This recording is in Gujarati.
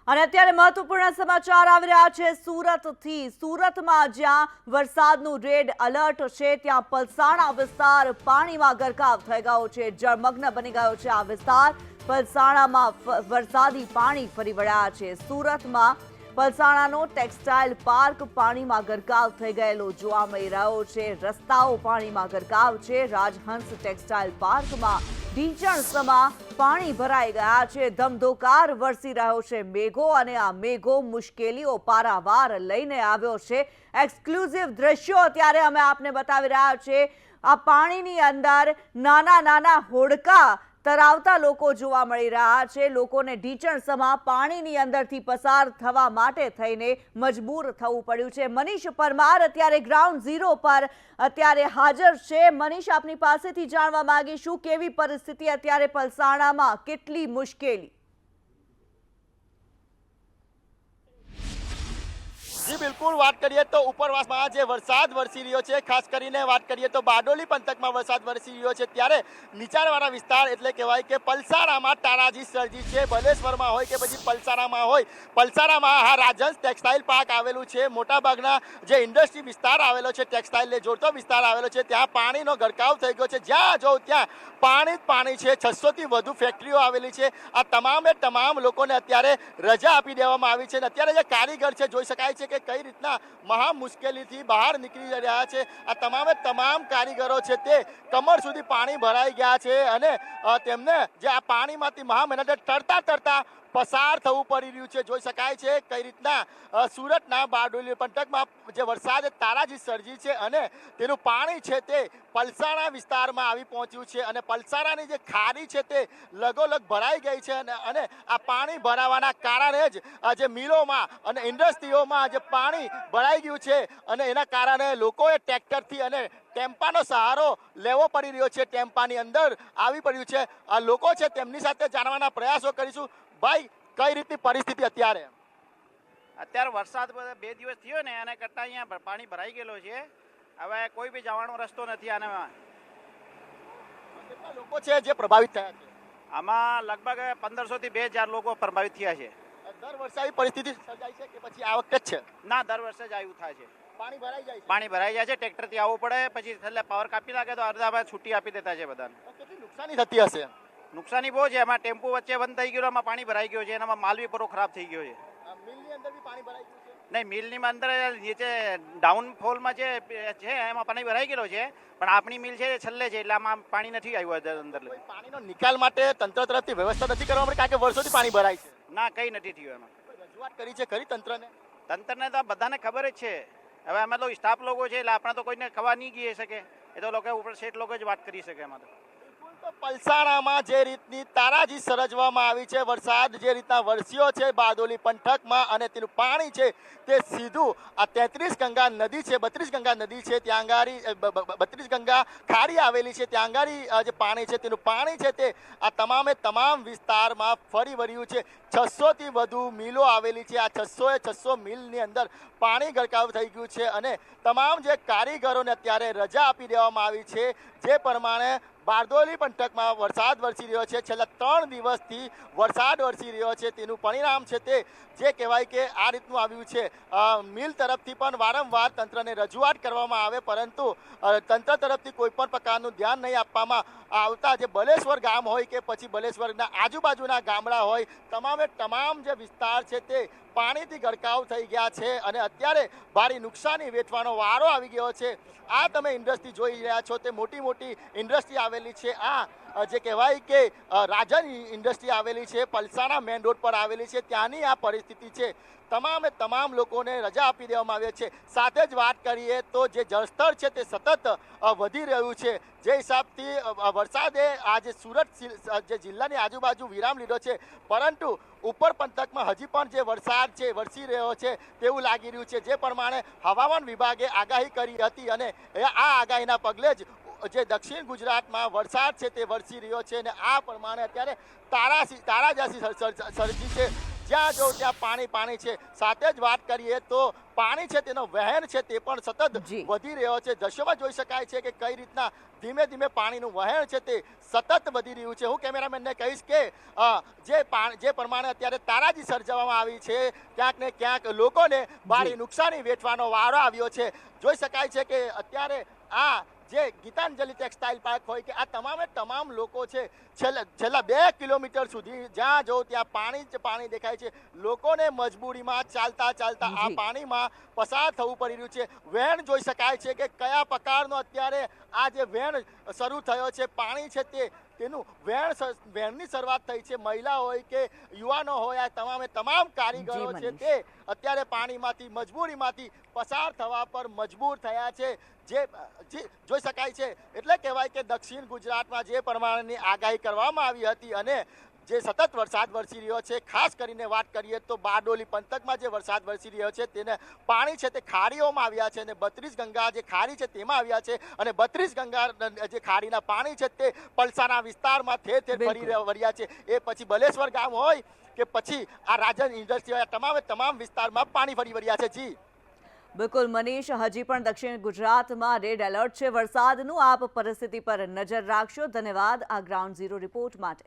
અને અત્યારે મહત્વપૂર્ણ સમાચાર આવી રહ્યા છે સુરતથી। સુરતમાં જ્યાં વરસાદનું રેડ એલર્ટ છે ત્યાં પલસાણા વિસ્તાર પાણીમાં ગરકાવ થઈ ગયો છે। જળમગ્ન બની ગયો છે આ વિસ્તાર। પલસાણામાં વરસાદી પાણી ફરી વળ્યા છે। સુરતમાં પલસાણાનો ટેક્સટાઇલ પાર્ક પાણીમાં ગરકાવ થઈ ગયેલો જોવા મળી રહ્યો છે। રસ્તાઓ પાણીમાં ગરકાવ છે। રાજહંસ ટેક્સટાઇલ પાર્કમાં ઢીંચણસમાં પાણી ભરાઈ ગયા છે। ધમધોકાર વરસી રહ્યો છે મેઘો અને આ મેઘો મુશ્કેલીઓ પારાવાર લઈને આવ્યો છે। એક્સક્લુઝિવ દ્રશ્યો અત્યારે અમે આપને બતાવી રહ્યા છે। આ પાણીની અંદર નાના નાના હોડકા તરાવતા લોકો જોવા મળી રહ્યા છે। લોકોને ઢીંચણસમાં પાણીની અંદરથી પસાર થવા માટે થઈને મજબૂર થવું પડ્યું છે। મનીષ પરમાર અત્યારે ગ્રાઉન્ડ ઝીરો પર અત્યારે હાજર છે। મનીષ, આપની પાસેથી જાણવા માંગીશું કેવી પરિસ્થિતિ અત્યારે પલસાણામાં, કેટલી મુશ્કેલી? જી બિલકુલ, વાત કરીએ તો ઉપરવાસમાં જે વરસાદ વરસી રહ્યો છે, ખાસ કરીને વાત કરીએ તો બારડોલી પંથકમાં વરસાદ વરસી રહ્યો છે, ત્યારે નીચાણવાળા વિસ્તાર એટલે કહેવાય કે પલસાણામાં તારાજી સર્જી છે। બલેશ્વરમાં હોય કે પછી પલસાણામાં હોય, પલસાણામાં આ રાજહંસ ટેક્સટાઇલ પાર્ક આવેલું છે। મોટાભાગના જે ઇન્ડસ્ટ્રી વિસ્તાર આવેલો છે, ટેક્સટાઇલને જોડતો વિસ્તાર આવેલો છે, ત્યાં પાણીનો ગરકાવ થઈ ગયો છે। જ્યાં જો ત્યાં પાણી જ પાણી છે। 600થી વધુ ફેક્ટરીઓ આવેલી છે। આ તમામે તમામ લોકોને અત્યારે રજા આપી દેવામાં આવી છે। અને અત્યારે જે કારીગર છે, જોઈ શકાય છે કે કઈ રીતના મહા મુશ્કેલીથી બહાર નીકળી રહ્યા છે। આ તમામે તમામ કારીગરો છે તે કમર સુધી પાણી ભરાઈ ગયા છે અને તેમને જે આ પાણીમાંથી મહા મહેનતે તરતા પસાર થવું પડી રહ્યું છે। જોઈ શકાય છે કઈ રીતના સુરતના બારડોલી પંથકમાં જે વરસાદે તારાજી સર્જી છે અને તેનું પાણી છે તે પલસાણા વિસ્તારમાં આવી પહોંચ્યું છે અને પલસાણાની જે ખાડી છે તે લગોલગ ભરાઈ ગઈ છે અને આ પાણી ભરાવાના કારણે જ જે મિલોમાં અને ઇન્ડસ્ટ્રીઓમાં જે પાણી ભરાઈ ગયું છે અને એના કારણે લોકોએ ટ્રેક્ટરથી અને ટેમ્પાનો સહારો લેવો પડી રહ્યો છે। ટેમ્પાની અંદર આવી પડ્યું છે આ લોકો છે, તેમની સાથે જાણવાના પ્રયાસો કરીશું। ભાઈ, કઈ રીતની પરિસ્થિતિ અત્યારે? અત્યારે વરસાદ 2 દિવસ થયો ને એના કરતાં અહીંયા પાણી ભરાઈ ગયેલો છે। હવે કોઈ બી જવાનો રસ્તો નથી આનામાં। કેટલા લોકો છે જે પ્રભાવિત થયા છે? આમાં લગભગ 1500 થી 2000 લોકો પ્રભાવિત થયા છે। દર વર્ષે આવી પરિસ્થિતિ સર્જાય છે કે પછી આ વખતે જ છે? ના, દર વર્ષે જ આવું થાય છે। પાણી ભરાઈ જાય છે? પાણી ભરાઈ જાય છે, ટ્રેક્ટરથી આવવું પડે, પછી છેલ્લે પાવર કાપી નાખે તો અડધા છૂટી આપી દેતા છે બધાને। કેટલી નુકસાની થતી હશે? નુકસાની બહુ છે। એમાં ટેમ્પો વચ્ચે બંધ થઈ ગયો, એમાં પાણી ભરાઈ ગયો છે, એનામાં માલ બી પૂરો ખરાબ થઈ ગયો છે। મિલની અંદર બી પાણી ભરાઈ ગયું છે? નહીં, મિલની અંદર નીચે ડાઉનફોલમાં જે છે એમાં પાણી ભરાઈ ગયેલો છે, પણ આપણી મિલ છે એ છેલ્લે છે એટલે આમાં પાણી નથી આવ્યું અંદર। પાણીનો નિકાલ માટે તંત્ર તરફથી વ્યવસ્થા નથી કરવામાં આવી, કારણ કે વર્ષોથી પાણી ભરાય છે? ના, કંઈ નથી થયું એમાં। રજૂઆત કરી છે ખરી તંત્રને? તંત્રને તો બધાને ખબર જ છે। હવે અમે તો સ્ટાફ લોકો છે એટલે આપણે તો કોઈને ખબર નહીં ગઈ શકે, એ તો લોકો ઉપર શેઠ લોકો જ વાત કરી શકે એમાં તો। પલસાણામાં જે રીતની તારાજી સર્જવામાં આવી છે, વરસાદ જે રીતના વરસ્યો છે બારડોલી પંથકમાં અને તેનું પાણી છે તે સીધું આ 33 ગંગા નદી છે, 32 ગંગા નદી છે, ત્યાં આગળ 32 ગંગા ખાડી આવેલી છે, ત્યાં આગળ જે પાણી છે તેનું પાણી છે તે આ તમામે તમામ વિસ્તારમાં ફરી વળ્યું છે। 600થી વધુ મિલો આવેલી છે। આ 600 મિલની અંદર પાણી ગરકાવ થઈ ગયું છે અને તમામ જે કારીગરોને અત્યારે રજા આપી દેવામાં આવી છે। જે પ્રમાણે બારડોલી પંથકમાં વરસાદ વરસી રહ્યો છે, છેલ્લા 3 દિવસથી વરસાદ વરસી રહ્યો છે, તેનું પરિણામ છે તે જે કહેવાય કે આ રીતનું આવ્યું છે। મિલ તરફથી પણ વારંવાર તંત્રને રજૂઆત કરવામાં આવે, પરંતુ તંત્ર તરફથી કોઈ પણ પ્રકારનું ધ્યાન નહીં આપવામાં આવતા જે બલેશ્વર ગામ હોય કે પછી બલેશ્વરના આજુબાજુના ગામડા હોય, તમામ જે વિસ્તાર છે તે પાણીથી ગરકાવ થઈ ગયા છે અને અત્યારે ભારે નુકસાની વેઠવાનો વારો આવી ગયો છે। આ તમે ઇન્ડસ્ટ્રી જોઈ રહ્યા છો તે મોટી ઇન્ડસ્ટ્રી આવેલી છે। આ જે કહેવાય કે રાજન ઇન્ડસ્ટ્રી આવેલી છે, પલસાણા મેઇન રોડ પર આવેલી છે, ત્યાંની આ પરિસ્થિતિ છે। તમામે તમામ લોકોને રજા આપી દેવામાં આવી છે। સાથે જ વાત કરીએ તો જે જળસ્તર છે તે સતત વધી રહ્યું છે। જે હિસાબથી વરસાદે આજે સુરત જે જિલ્લાની આજુબાજુ વિરામ લીધો છે, પરંતુ ઉપર પંથકમાં હજી પણ જે વરસાદ છે વરસી રહ્યો છે તેવું લાગી રહ્યું છે। જે પ્રમાણે હવામાન વિભાગે આગાહી કરી હતી અને આ આગાહીના પગલે જ જે દક્ષિણ ગુજરાતમાં વરસાદ છે તે વરસી રહ્યો છે અને આ પ્રમાણે અત્યારે તારાજી સર્જી છે। જ્યાં જો ત્યાં પાણી છે। સાથે જ વાત કરીએ તો પાણી છે તેનો વહેણ છે તે પણ સતત વધી રહ્યો છે। દ્રશ્યોમાં જોઈ શકાય છે કે કઈ રીતના ધીમે ધીમે પાણીનું વહેણ છે તે સતત વધી રહ્યું છે. હું કેમેરામેનને કહીશ કે જે પ્રમાણે અત્યારે તારાજી સર્જવામાં આવી છે, ક્યાંક ને ક્યાંક લોકોને ભારે નુકસાની વેઠવાનો વારો આવ્યો છે. જોઈ શકાય છે કે અત્યારે આ જે ગીતાંજલિ ટેક્સટાઇલ પાર્ક હોય કે આ તમામ લોકો છે છેલ્લા 2 કિલોમીટર સુધી જ્યાં જો ત્યાં પાણી જ પાણી દેખાય છે. લોકોને મજબૂરીમાં ચાલતા આ પાણીમાં પસાર થવું પડી રહ્યું છે. વહેણ જોઈ શકાય છે કે કયા પ્રકારનો અત્યારે આ જે વહેણ શરૂ થયો છે, પાણી છે તેનું વહેણની શરૂઆત થઈ છે. મહિલા હોય કે યુવાનો હોય, આ તમામ કારીગરો છે તે અત્યારે પાણીમાંથી મજબૂરીમાંથી પસાર થવા પર મજબૂર થયા છે. જે જોઈ શકાય છે એટલે કહેવાય કે દક્ષિણ ગુજરાતમાં જે પ્રમાણેની આગાહી કરવામાં આવી હતી અને જે સતત વરસાદ વરસી રહ્યો છે, ખાસ કરીને વાત કરીએ તો બારડોલી પંથકમાં જે વરસાદ વરસી રહ્યો છે તેને પાણી છે તે ખાડીઓમાં આવ્યા છે અને 32 ગંગા જે ખાડી છે તેમાં આવ્યા છે અને 32 ગંગા જે ખાડીના પાણી છે તે પલસાણા વિસ્તારમાં ઠેર ફરી વળ્યા છે. એ પછી બલેશ્વર ગામ હોય કે પછી આ રાજન ઇન્ડસ્ટ્રી હોય, તમામ વિસ્તારમાં પાણી ફરી વળ્યા છે. જી બિલકુલ મનીષ, હજી પણ દક્ષિણ ગુજરાતમાં રેડ એલર્ટ છે વરસાદનું. આપ પરિસ્થિતિ પર નજર રાખશો. ધન્યવાદ આ ગ્રાઉન્ડ ઝીરો રિપોર્ટ માટે.